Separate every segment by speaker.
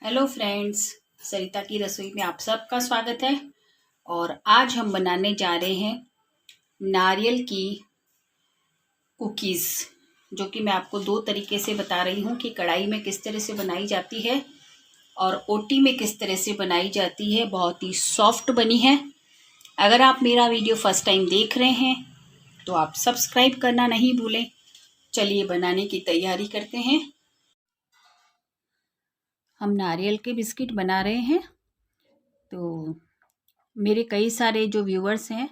Speaker 1: Hello friends, सरिता की रसोई में आप सबका स्वागत है। और आज हम बनाने जा रहे हैं नारियल की कुकीज़, जो कि मैं आपको दो तरीके से बता रही हूँ कि कढ़ाई में किस तरह से बनाई जाती है और ओटी में किस तरह से बनाई जाती है। बहुत ही सॉफ्ट बनी है। अगर आप मेरा वीडियो फर्स्ट टाइम देख रहे हैं तो आप सब्सक्राइब करना नहीं भूलें। चलिए बनाने की तैयारी करते हैं। हम नारियल के बिस्किट बना रहे हैं। तो मेरे कई सारे जो व्यूअर्स हैं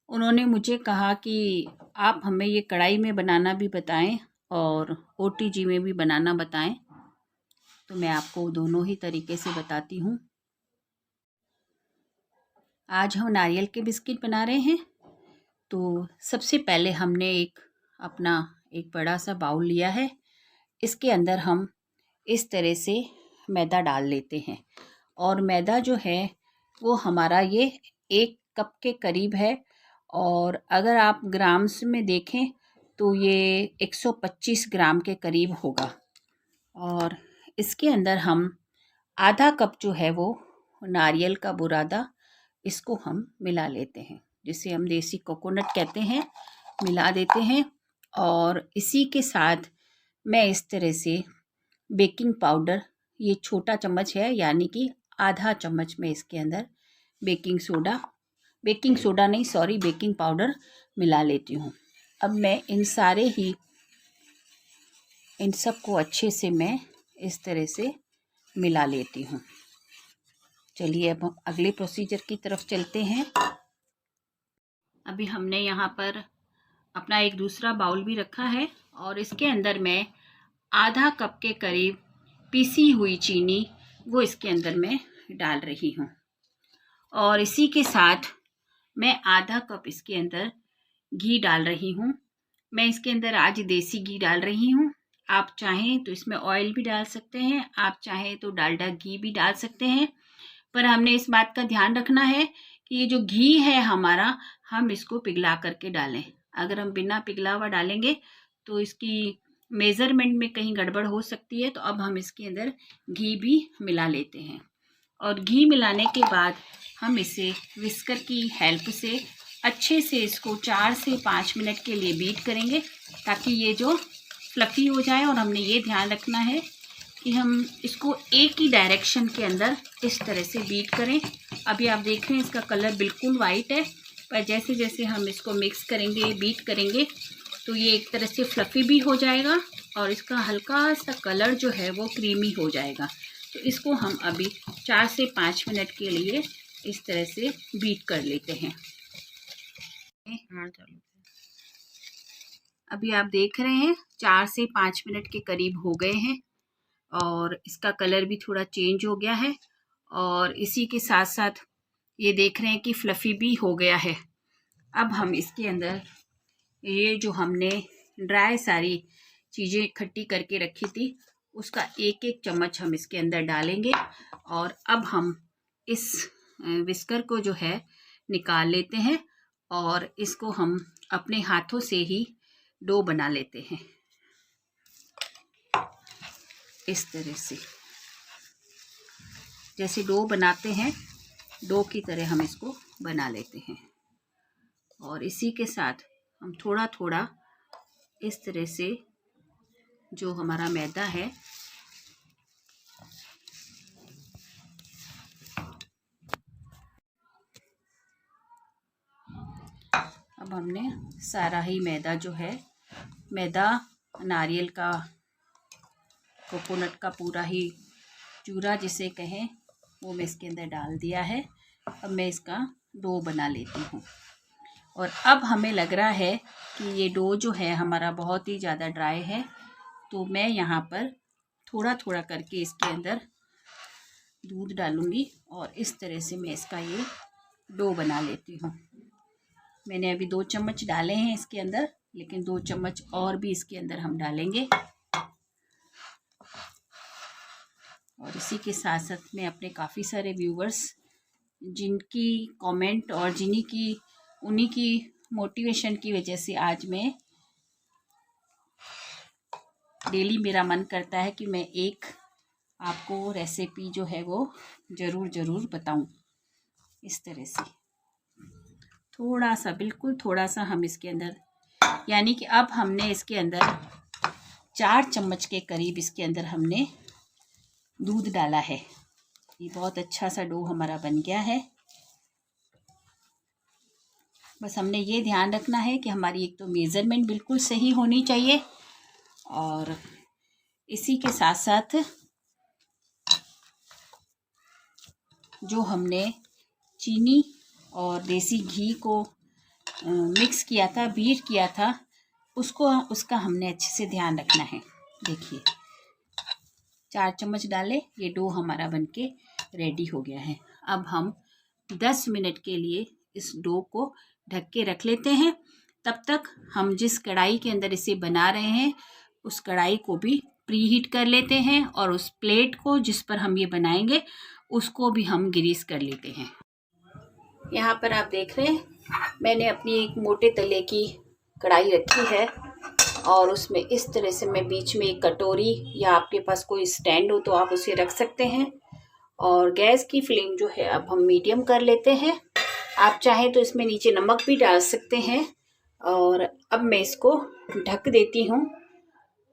Speaker 1: उन्होंने मुझे कहा कि आप हमें ये कढ़ाई में बनाना भी बताएं और ओटीजी में भी बनाना बताएं। तो मैं आपको दोनों ही तरीके से बताती हूँ। आज हम नारियल के बिस्किट बना रहे हैं। तो सबसे पहले हमने अपना एक बड़ा सा बाउल लिया है। इसके अंदर हम इस तरह से मैदा डाल लेते हैं और मैदा जो है वो हमारा ये 1 कप के करीब है। और अगर आप ग्राम्स में देखें तो ये 125 ग्राम के करीब होगा। और इसके अंदर हम आधा कप जो है वो नारियल का बुरादा, इसको हम मिला लेते हैं, जिसे हम देसी कोकोनट कहते हैं, मिला देते हैं। और इसी के साथ मैं इस तरह से बेकिंग पाउडर, ये छोटा चम्मच है यानी कि आधा चम्मच में इसके अंदर बेकिंग सोडा नहीं सॉरी बेकिंग पाउडर मिला लेती हूँ। अब मैं इन सब को अच्छे से मैं इस तरह से मिला लेती हूँ। चलिए अब हम अगले प्रोसीजर की तरफ चलते हैं। अभी हमने यहाँ पर अपना एक दूसरा बाउल भी रखा है और इसके अंदर मैं आधा कप के करीब पीसी हुई चीनी वो इसके अंदर मैं डाल रही हूँ। और इसी के साथ मैं आधा कप इसके अंदर घी डाल रही हूँ। मैं इसके अंदर आज देसी घी डाल रही हूँ। आप चाहें तो इसमें ऑयल भी डाल सकते हैं, आप चाहें तो डालडा घी भी डाल सकते हैं। पर हमने इस बात का ध्यान रखना है कि ये जो घी है हमारा, हम इसको पिघला करके डालें। अगर हम बिना पिघला हुआ डालेंगे तो इसकी मेज़रमेंट में कहीं गड़बड़ हो सकती है। तो अब हम इसके अंदर घी भी मिला लेते हैं और घी मिलाने के बाद हम इसे विस्कर की हेल्प से अच्छे से इसको 4 से 5 मिनट के लिए बीट करेंगे, ताकि ये जो फ्लफ़ी हो जाए। और हमने ये ध्यान रखना है कि हम इसको एक ही डायरेक्शन के अंदर इस तरह से बीट करें। अभी आप देख रहे हैं इसका कलर बिल्कुल वाइट है, पर जैसे जैसे हम इसको मिक्स करेंगे, बीट करेंगे, तो ये एक तरह से फ्लफ़ी भी हो जाएगा और इसका हल्का सा कलर जो है वो क्रीमी हो जाएगा। तो इसको हम अभी 4 से 5 मिनट के लिए इस तरह से बीट कर लेते हैं। अभी आप देख रहे हैं 4 से 5 मिनट के करीब हो गए हैं और इसका कलर भी थोड़ा चेंज हो गया है। और इसी के साथ साथ ये देख रहे हैं कि फ्लफ़ी भी हो गया है। अब हम इसके अंदर ये जो हमने ड्राई सारी चीज़ें इकट्ठी करके रखी थी, उसका एक एक चम्मच हम इसके अंदर डालेंगे। और अब हम इस विस्कर को जो है निकाल लेते हैं और इसको हम अपने हाथों से ही डो बना लेते हैं, इस तरह से। जैसे डो बनाते हैं, डो की तरह हम इसको बना लेते हैं। और इसी के साथ हम थोड़ा थोड़ा इस तरह से जो हमारा मैदा है, अब हमने सारा ही मैदा जो है, मैदा नारियल का, कोकोनट का पूरा ही चूरा जिसे कहें, वो मैं इसके अंदर डाल दिया है। अब मैं इसका डो बना लेती हूँ। और अब हमें लग रहा है कि ये डो जो है हमारा बहुत ही ज़्यादा ड्राई है, तो मैं यहाँ पर थोड़ा थोड़ा करके इसके अंदर दूध डालूँगी और इस तरह से मैं इसका ये डो बना लेती हूँ। मैंने अभी 2 चम्मच डाले हैं इसके अंदर, लेकिन 2 चम्मच और भी इसके अंदर हम डालेंगे। और इसी के साथ साथ मैं अपने काफ़ी सारे व्यूवर्स, जिनकी कमेंट और उन्हीं की मोटिवेशन की वजह से आज मैं डेली मेरा मन करता है कि मैं एक आपको रेसिपी जो है वो ज़रूर बताऊं। इस तरह से थोड़ा सा, बिल्कुल थोड़ा सा हम इसके अंदर, यानी कि अब हमने इसके अंदर 4 चम्मच के करीब इसके अंदर हमने दूध डाला है। ये बहुत अच्छा सा डो हमारा बन गया है। बस हमने ये ध्यान रखना है कि हमारी एक तो मेज़रमेंट बिल्कुल सही होनी चाहिए, और इसी के साथ साथ जो हमने चीनी और देसी घी को मिक्स किया था, बीट किया था, उसका हमने अच्छे से ध्यान रखना है। देखिए 4 चम्मच डाले, ये डो हमारा बनके रेडी हो गया है। अब हम 10 मिनट के लिए इस डो को ढक के रख लेते हैं। तब तक हम जिस कढ़ाई के अंदर इसे बना रहे हैं उस कढ़ाई को भी प्रीहीट कर लेते हैं, और उस प्लेट को जिस पर हम ये बनाएंगे उसको भी हम ग्रीस कर लेते हैं। यहाँ पर आप देख रहे हैं मैंने अपनी एक मोटे तले की कढ़ाई रखी है, और उसमें इस तरह से मैं बीच में एक कटोरी या आपके पास कोई स्टैंड हो तो आप उसे रख सकते हैं। और गैस की फ्लेम जो है अब हम मीडियम कर लेते हैं। आप चाहें तो इसमें नीचे नमक भी डाल सकते हैं। और अब मैं इसको ढक देती हूँ।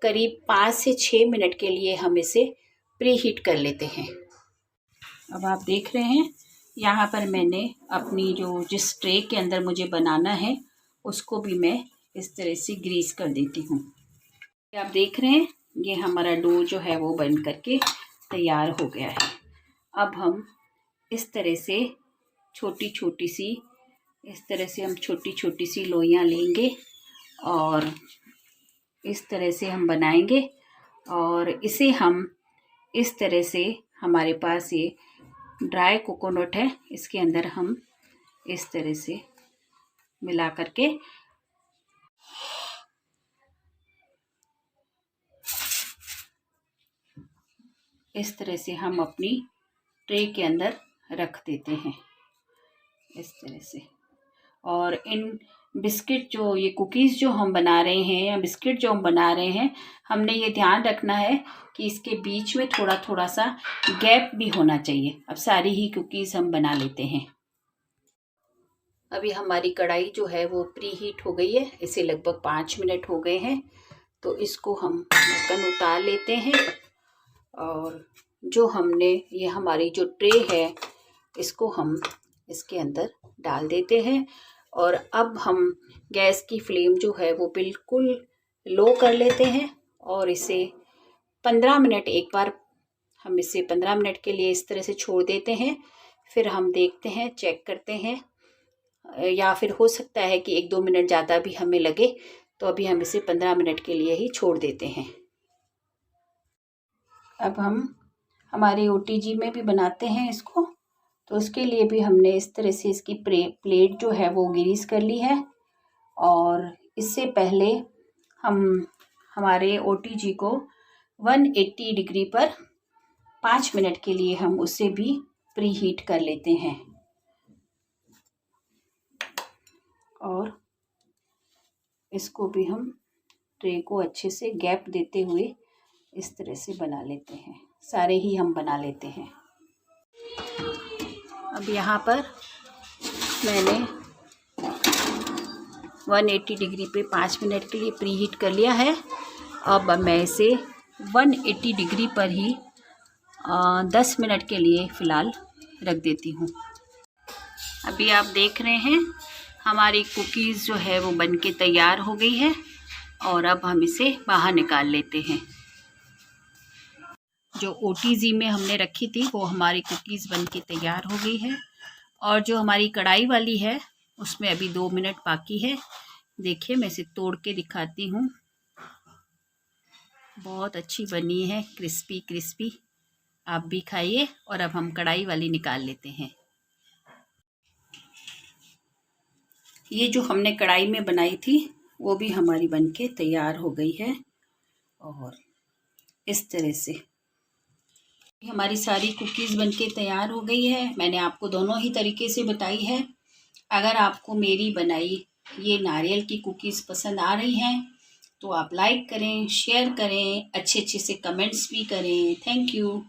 Speaker 1: करीब 5 से 6 मिनट के लिए हम इसे प्रीहीट कर लेते हैं। अब आप देख रहे हैं यहाँ पर मैंने अपनी जिस ट्रे के अंदर मुझे बनाना है उसको भी मैं इस तरह से ग्रीस कर देती हूँ। आप देख रहे हैं ये हमारा डो जो है वो बन करके तैयार हो गया है। अब हम इस तरह से छोटी छोटी सी लोइयाँ लेंगे और इस तरह से हम बनाएंगे, और इसे हम इस तरह से, हमारे पास ये ड्राई कोकोनट है, इसके अंदर हम इस तरह से मिला करके इस तरह से हम अपनी ट्रे के अंदर रख देते हैं इस तरह से। और इन बिस्किट ये कुकीज़ जो हम बना रहे हैं या बिस्किट जो हम बना रहे हैं, हमने ये ध्यान रखना है कि इसके बीच में थोड़ा थोड़ा सा गैप भी होना चाहिए। अब सारी ही कुकीज़ हम बना लेते हैं। अभी हमारी कढ़ाई जो है वो प्री हीट हो गई है, इसे लगभग 5 मिनट हो गए हैं। तो इसको हम ढक्कन उतार लेते हैं, और जो हमने ये हमारी जो ट्रे है इसको हम इसके अंदर डाल देते हैं। और अब हम गैस की फ्लेम जो है वो बिल्कुल लो कर लेते हैं, और इसे 15 मिनट, एक बार हम इसे 15 मिनट के लिए इस तरह से छोड़ देते हैं। फिर हम देखते हैं, चेक करते हैं, या फिर हो सकता है कि 1-2 मिनट ज़्यादा भी हमें लगे, तो अभी हम इसे 15 मिनट के लिए ही छोड़ देते हैं। अब हम हमारे OTG में भी बनाते हैं इसको, तो उसके लिए भी हमने इस तरह से इसकी प्लेट जो है वो ग्रीस कर ली है। और इससे पहले हम हमारे OTG को 180 डिग्री पर 5 मिनट के लिए हम उसे भी प्री हीट कर लेते हैं। और इसको भी हम ट्रे को अच्छे से गैप देते हुए इस तरह से बना लेते हैं। सारे ही हम बना लेते हैं। अब यहाँ पर मैंने 180 डिग्री पे 5 मिनट के लिए प्री हीट कर लिया है। अब मैं इसे 180 डिग्री पर ही 10 मिनट के लिए फ़िलहाल रख देती हूँ। अभी आप देख रहे हैं हमारी कुकीज़ जो है वो बनके तैयार हो गई है, और अब हम इसे बाहर निकाल लेते हैं। जो OTG में हमने रखी थी वो हमारी कुकीज़ बनके तैयार हो गई है, और जो हमारी कढ़ाई वाली है उसमें अभी 2 मिनट बाकी है। देखिए मैं इसे तोड़ के दिखाती हूँ, बहुत अच्छी बनी है, क्रिस्पी क्रिस्पी। आप भी खाइए। और अब हम कढ़ाई वाली निकाल लेते हैं। ये जो हमने कढ़ाई में बनाई थी वो भी हमारी बनके तैयार हो गई है, और इस तरह से हमारी सारी कुकीज़ बनके तैयार हो गई है। मैंने आपको दोनों ही तरीके से बताई है। अगर आपको मेरी बनाई ये नारियल की कुकीज़ पसंद आ रही हैं तो आप लाइक करें, शेयर करें, अच्छे अच्छे से कमेंट्स भी करें। Thank you.